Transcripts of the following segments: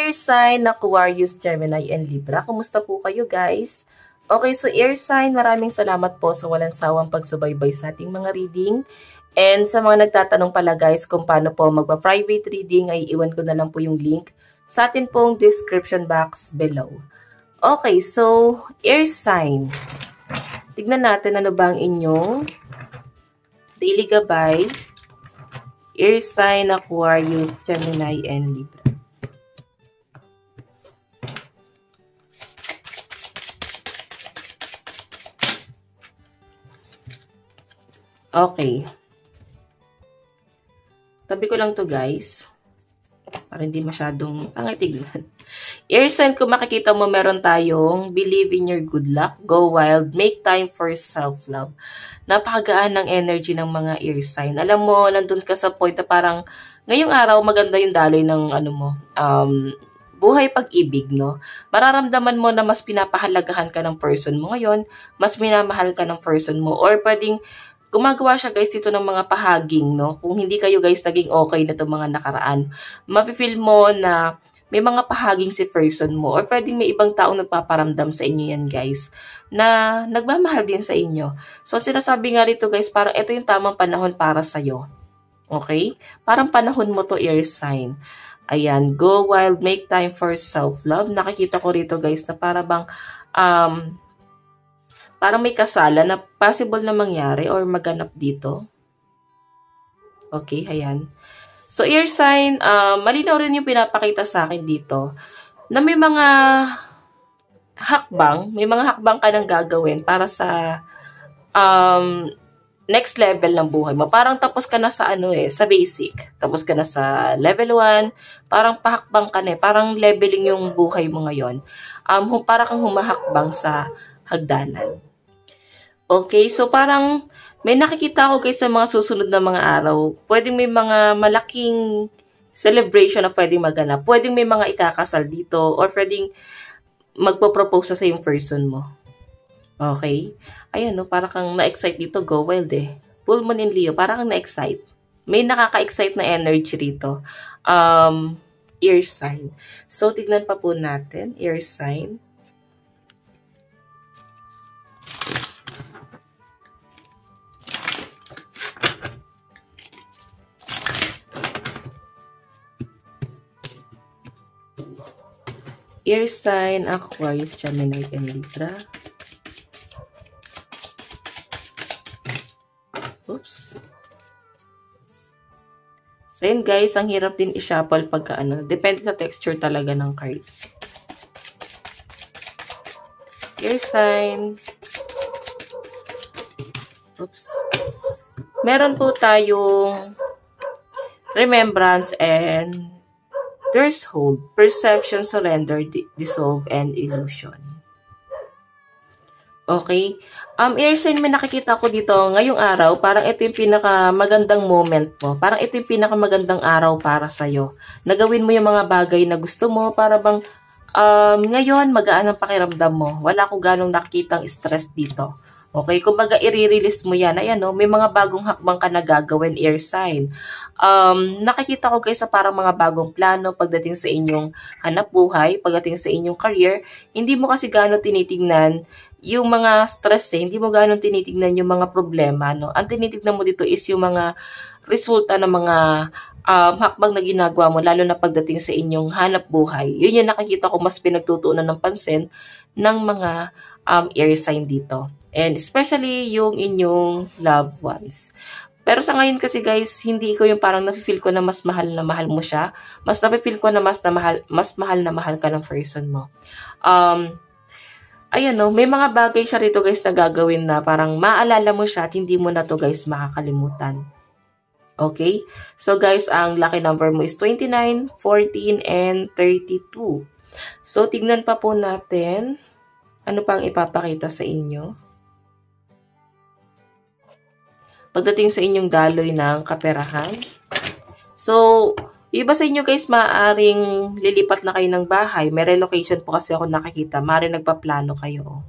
air sign na Aquarius, Gemini, and Libra. Kumusta po kayo guys? Okay, so air sign, maraming salamat po sa walang sawang pagsubaybay sa ating mga reading. And sa mga nagtatanong pala guys kung paano po magpa-private reading, ay iwan ko na lang po yung link sa atin pong description box below. Okay, so air sign. Tignan natin ano ba ang inyong daily gabay. Air sign, Aquarius, Gemini, and Libra. Okay. Tabi ko lang to guys. Para hindi masyadong pangitignan. Air sign, kung makikita mo meron tayong believe in your good luck, go wild, make time for self-love. Napakagaan ng energy ng mga air sign. Alam mo, nandun ka sa point na parang ngayong araw maganda yung daloy ng buhay pag-ibig, no? Mararamdaman mo na mas pinapahalagahan ka ng person mo ngayon, mas minamahal ka ng person mo, or pwedeng gumagawa siya guys dito ng mga pahaging, no? Kung hindi kayo guys naging okay na itong mga nakaraan, mapifeel mo na may mga pahaging si person mo, or pwedeng may ibang taong nagpaparamdam sa inyo yan guys, na nagmamahal din sa inyo. So sinasabi nga rito guys, parang ito yung tamang panahon para sa'yo. Okay? Parang panahon mo to, air sign. Ayan, go wild, make time for self-love. Nakikita ko rito guys na para bang parang may kasala na possible na mangyari or maganap dito. Okay, ayan. So, air sign, malinaw rin yung pinapakita sa akin dito na may mga hakbang ka nang gagawin para sa next level ng buhay mo. Parang tapos ka na sa sa basic. Tapos ka na sa level 1, parang pahakbang ka na parang leveling yung buhay mo ngayon. Para kang humahakbang sa hagdanan. Okay, so parang may nakikita ko guys sa mga susunod na mga araw. Pwedeng may mga malaking celebration na pwedeng maganap. Pwedeng may mga ikakasal dito or pwedeng magpo-propose sa yung person mo. Okay? Ayan, no? Para kang na-excite dito. Go wild eh. Full moon in Leo. Para kang na-excite. May nakaka-excite na energy rito. Air sign. So, tignan pa po natin. Air sign. Air sign, Aquarius, Gemini, and Libra. Oops. So, yun guys, ang hirap din i-shuffle pagka depende sa texture talaga ng card. Air sign. Oops. Meron po tayong remembrance and threshold, perception, surrender, dissolve, and illusion. Okay? Air sign, may nakikita ko dito ngayong araw, parang ito yung pinakamagandang moment mo. Parang ito yung pinakamagandang araw para sa'yo. Nagawin mo yung mga bagay na gusto mo, para bang ngayon magaan ang pakiramdam mo. Wala ko ganong nakikitang stress dito. Okay, kumbaga i-release mo yan. Ayan, no? May mga bagong hakbang ka na gagawin, air sign. Nakikita ko guys sa parang mga bagong plano pagdating sa inyong hanap buhay, pagdating sa inyong career. Hindi mo kasi gano'n tinitingnan yung mga stress Hindi mo gano'n tinitingnan yung mga problema, no? Ang tinitingnan mo dito is yung mga resulta ng mga hakbang na ginagawa mo, lalo na pagdating sa inyong hanap buhay. Yun yung nakikita ko mas pinagtutuunan ng pansin ng mga air sign dito. And especially yung inyong loved ones. Pero sa ngayon kasi guys, hindi ko yung parang nafe-feel ko na mas mahal na mahal mo siya. Mas nafe-feel ko na mas mahal na mahal ka ng person mo. Ayan, no, may mga bagay siya rito guys na gagawin na parang maalala mo siya at hindi mo na to guys makakalimutan. Okay? So guys, ang lucky number mo is 29, 14, and 32. So tignan pa po natin ano pang ipapakita sa inyo pagdating sa inyong daloy ng kaperahan. So, iba sa inyo guys, maaaring lilipat na kayo ng bahay. May relocation po kasi ako nakikita. Maaaring nagpaplano kayo.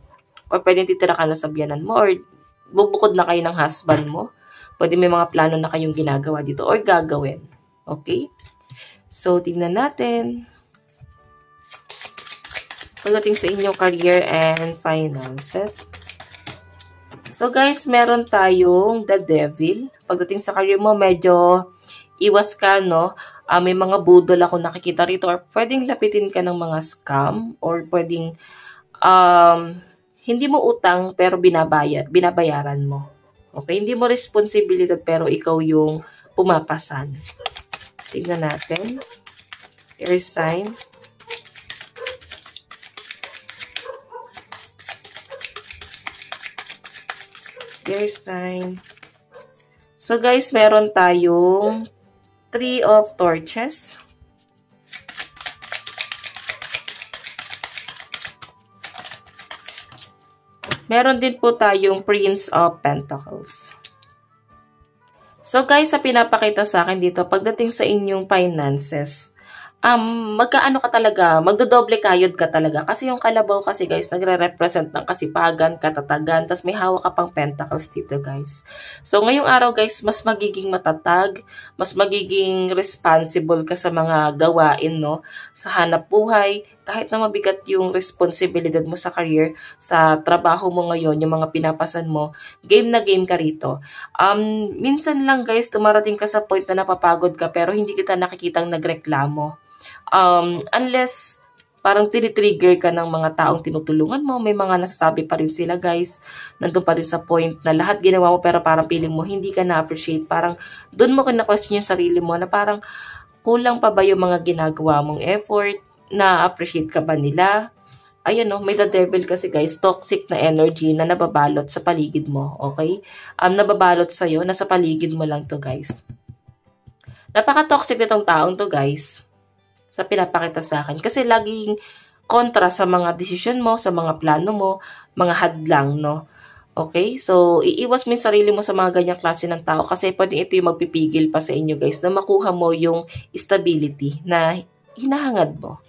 Or pwedeng titira ka na sa biyanan mo. Or bubukod na kayo ng husband mo. Pwede may mga plano na kayong ginagawa dito. Or gagawin. Okay? So, tignan natin. pagdating sa inyong career and finances. So guys, meron tayong the devil. Pagdating sa career mo, medyo iwas ka, no? May mga budol ako nakikita rito, or pwedeng lapitin ka ng mga scam, or pwedeng hindi mo utang pero binabayaran mo. Okay, hindi mo responsibilidad pero ikaw yung pumapasan. Tingnan natin. Air sign. Air sign. So guys, meron tayong 3 of torches. Meron din po tayong Prince of Pentacles. So guys, sa pinapakita sa akin dito, pagdating sa inyong finances, magkaano ka talaga, magdodoble kayod ka talaga. Kasi yung kalabaw kasi guys, nagre-represent ng kasipagan, katatagan, tapos may hawak ka pang pentacles dito guys. So ngayong araw guys, mas magiging matatag, mas magiging responsible ka sa mga gawain, no? Sa hanap buhay, kahit na mabigat yung responsibilidad mo sa career, sa trabaho mo ngayon, yung mga pinapasan mo, game na game ka rito. Minsan lang guys, tumarating ka sa point na napapagod ka, pero hindi kita nakikitang nagreklamo. Unless parang tinitrigger ka ng mga taong tinutulungan mo, may mga nasasabi pa rin sila guys, nandun pa rin sa point na lahat ginawa mo pero parang feeling mo hindi ka na-appreciate, parang doon mo kina-question yung sarili mo na parang kulang pa ba yung mga ginagawa mong effort, na-appreciate ka ba nila? Ayan, no, may the devil kasi guys, toxic na energy na nababalot sa paligid mo, okay? Nababalot sa'yo, nasa paligid mo lang to guys. Napaka-toxic nitong taong to guys, sa pinapakita sa akin. Kasi laging kontra sa mga desisyon mo, sa mga plano mo, mga hadlang, no? Okay? So, iiwas mo yung sarili mo sa mga ganyang klase ng tao kasi pwedeng ito yung magpipigil pa sa inyo, guys, na makuha mo yung stability na hinahangad mo.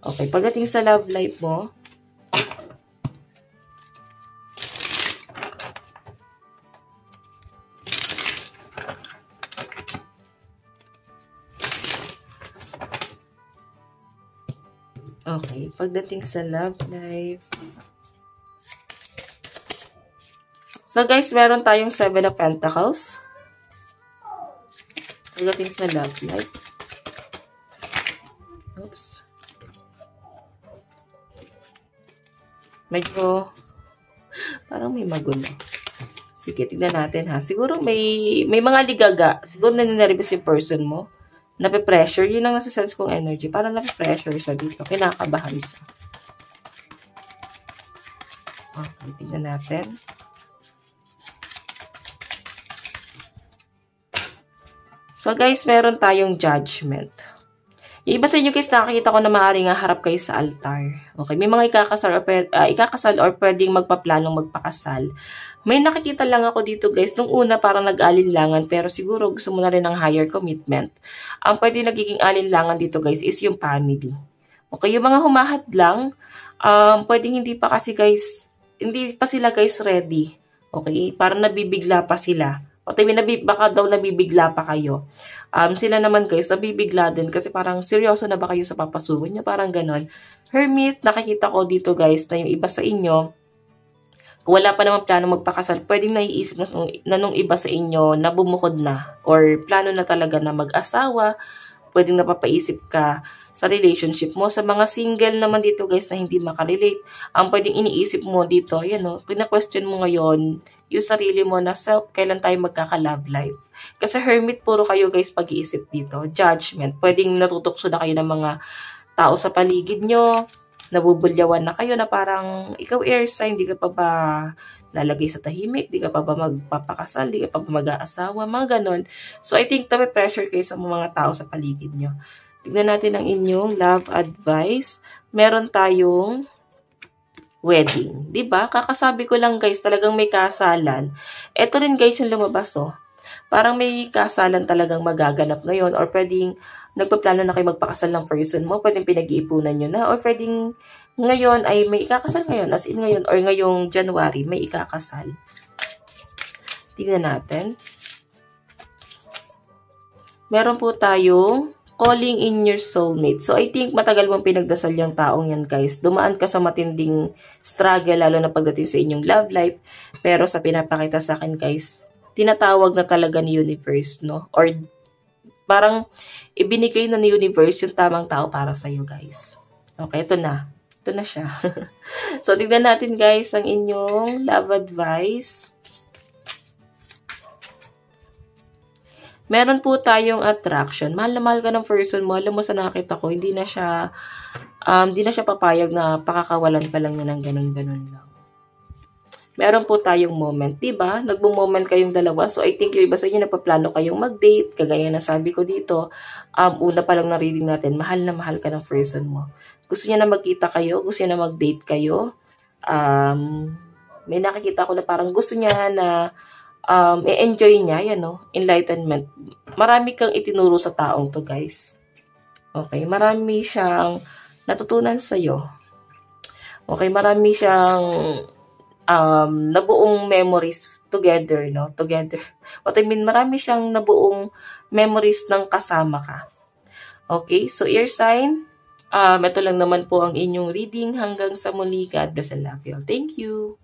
Okay, pagdating sa love life mo, okay, pagdating sa love life. So guys, meron tayong 7 of Pentacles. Pagdating sa love life. Oops. Medyo parang may magulo. Sige, tignan natin ha. Siguro may mga ligaga. Siguro naninaribis yung person mo. Nape-pressure. Yun ang nasa sense kong energy. Parang nape-pressure siya dito. Kinakabahan siya. Okay, tignan natin. So guys, meron tayong judgment. Yung iba sa inyo guys, nakakita ko na maaaring harap kayo sa altar. Okay, may mga ikakasal or pwedeng magpaplanong magpakasal. May nakikita lang ako dito guys, nung una parang nag-alinlangan, pero siguro gusto mo na rin ng higher commitment. Ang pwede nagiging alinlangan dito guys is yung family. Okay, yung mga humahad lang, pwedeng hindi pa kasi guys, hindi pa sila guys ready. Okay, parang nabibigla pa sila. O baka daw nabibigla pa kayo. Sila naman guys, nabibigla din kasi parang seryoso na ba kayo sa papasukan niya? Parang ganon. Hermit, nakikita ko dito guys na yung iba sa inyo, kung wala pa naman plano magpakasal, pwedeng naiisip na nung iba sa inyo na bumukod na or plano na talaga na mag-asawa, pwedeng napapaisip ka sa relationship mo. Sa mga single naman dito guys na hindi makarelate, ang pwedeng iniisip mo dito, yan o, pina-question mo ngayon yung sarili mo na kailan tayo magkaka-love life. Kasi hermit, puro kayo guys pag-iisip dito. Judgment, pwedeng natutukso na kayo ng mga tao sa paligid nyo, nabubulyawan na kayo na parang ikaw air sign, di ka pa ba lalagay sa tahimik, di ka pa ba magpapakasal, di ka pa ba mag-aasawa, mga ganon. So I think pressure kayo sa mga tao sa paligid nyo. Tignan natin ang inyong love advice. Meron tayong wedding. Diba? Kakasabi ko lang guys, talagang may kasalan. Ito rin guys yung lumabas oh. Parang may kasalan talagang magaganap ngayon or pwedeng nagpaplano na kayo magpakasal ng person mo, pwedeng pinag-iipunan nyo na or pwedeng ngayon ay may ikakasal ngayon, as in ngayon or ngayong January may ikakasal. Tingnan natin. Meron po tayong calling in your soulmate. So, I think matagal mong pinagdasal yung taong yan, guys. Dumaan ka sa matinding struggle, lalo na pagdating sa inyong love life. Pero sa pinapakita sa akin, guys, tinatawag na talaga ni universe, no? Or parang ibinigay na ni universe yung tamang tao para sa'yo, guys. Okay, ito na. Ito na siya. So, tignan natin, guys, ang inyong love advice. Meron po tayong attraction. Mahal na mahal ka ng person mo. Alam mo sa nakita ko, hindi na siya papayag na pakakawalan ka lang na ng ganun-ganun lang. Meron po tayong moment, diba? Nagbo-moment kayong dalawa. So, I think yung iba sa inyo napaplano kayong mag-date. Kagaya na sabi ko dito, una pa lang na reading natin, mahal na mahal ka ng person mo. Gusto niya na magkita kayo, gusto niya na mag-date kayo. May nakikita ko na parang gusto niya na i-enjoy niya, yan, no? Enlightenment. Marami kang itinuro sa taong to, guys. Okay, marami siyang natutunan sa'yo. Okay, marami siyang nabuong memories together, no? Together. What I mean, marami siyang nabuong memories ng kasama ka. Okay, so ear sign, ito lang naman po ang inyong reading. Hanggang sa muli, God bless and love you. Thank you.